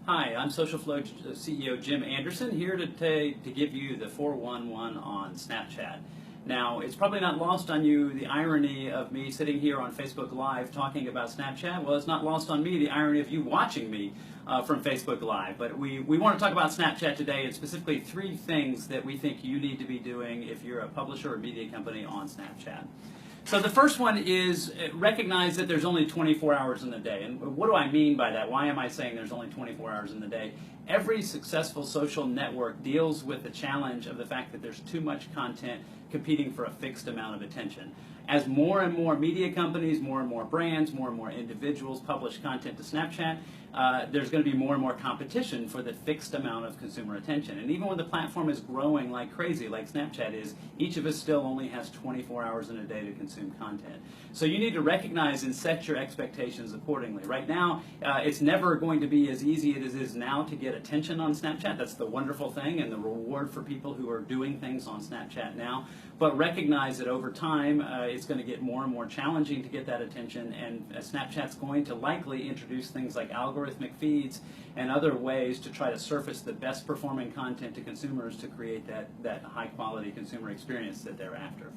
Hi, I'm SocialFlow CEO Jim Anderson, here to give you the 411 on Snapchat. Now, it's probably not lost on you the irony of me sitting here on Facebook Live talking about Snapchat. Well, it's not lost on me the irony of you watching me from Facebook Live. But we want to talk about Snapchat today, and specifically 3 things that we think you need to be doing if you're a publisher or media company on Snapchat. So the first one is recognize that there's only 24 hours in the day. And what do I mean by that? Why am I saying there's only 24 hours in the day? Every successful social network deals with the challenge of the fact that there's too much content competing for a fixed amount of attention. As more and more media companies, more and more brands, more and more individuals publish content to Snapchat, there's going to be more and more competition for the fixed amount of consumer attention. And even when the platform is growing like crazy, like Snapchat is, each of us still only has 24 hours in a day to consume content. So you need to recognize and set your expectations accordingly. Right now, it's never going to be as easy as it is now to get attention on Snapchat. That's the wonderful thing and the reward for people who are doing things on Snapchat now. But recognize that over time, it's going to get more and more challenging to get that attention, and Snapchat's going to likely introduce things like algorithmic feeds and other ways to try to surface the best performing content to consumers to create that high quality consumer experience that they're after.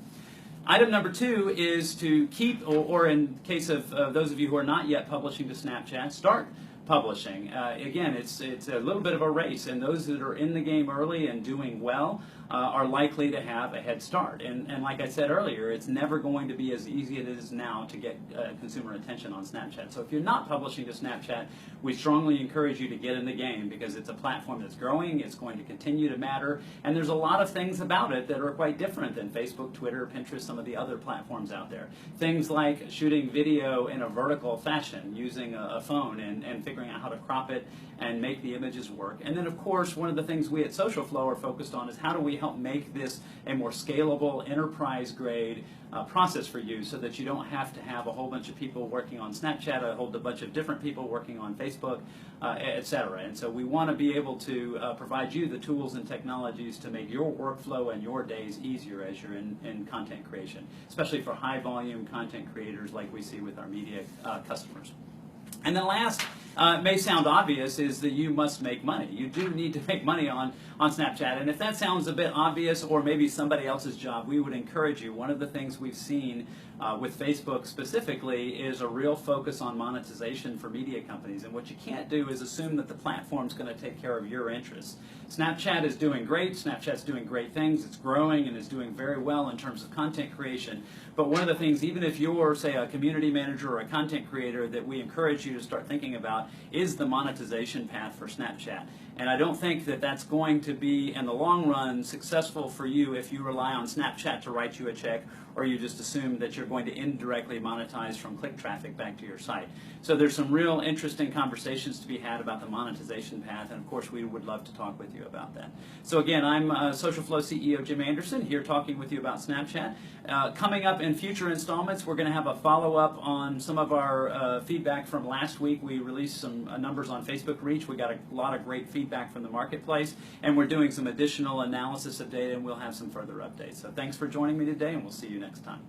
Item number 2 is to keep, or in case of those of you who are not yet publishing to Snapchat, start publishing. Again, it's a little bit of a race, and those that are in the game early and doing well are likely to have a head start. And like I said earlier, it's never going to be as easy as it is now to get consumer attention on Snapchat. So if you're not publishing to Snapchat, we strongly encourage you to get in the game, because it's a platform that's growing, it's going to continue to matter, and there's a lot of things about it that are quite different than Facebook, Twitter, Pinterest, some of the other platforms out there. Things like shooting video in a vertical fashion, using a phone and figuring out how to crop it and make the images work. And then, of course, one of the things we at SocialFlow are focused on is how do we help make this a more scalable, enterprise-grade process for you, so that you don't have to have a whole bunch of people working on Snapchat, a whole bunch of different people working on Facebook, etc. And so we want to be able to provide you the tools and technologies to make your workflow and your days easier as you're in content creation, especially for high-volume content creators like we see with our media customers. And then last, may sound obvious, is that you must make money. You do need to make money on Snapchat. And if that sounds a bit obvious, or maybe somebody else's job, we would encourage you. One of the things we've seen with Facebook specifically is a real focus on monetization for media companies. And what you can't do is assume that the platform's going to take care of your interests. Snapchat is doing great. Snapchat's doing great things. It's growing and is doing very well in terms of content creation. But one of the things, even if you're, say, a community manager or a content creator, that we encourage you to start thinking about is the monetization path for Snapchat. And I don't think that that's going to be, in the long run, successful for you if you rely on Snapchat to write you a check, or you just assume that you're going to indirectly monetize from click traffic back to your site. So there's some real interesting conversations to be had about the monetization path, and of course we would love to talk with you about that. So again, I'm SocialFlow CEO Jim Anderson, here talking with you about Snapchat. Coming up in future installments, we're going to have a follow-up on some of our feedback from last week. We released some numbers on Facebook reach. We got a lot of great feedback from the marketplace, and we're doing some additional analysis of data, and we'll have some further updates. So thanks for joining me today, and we'll see you next time.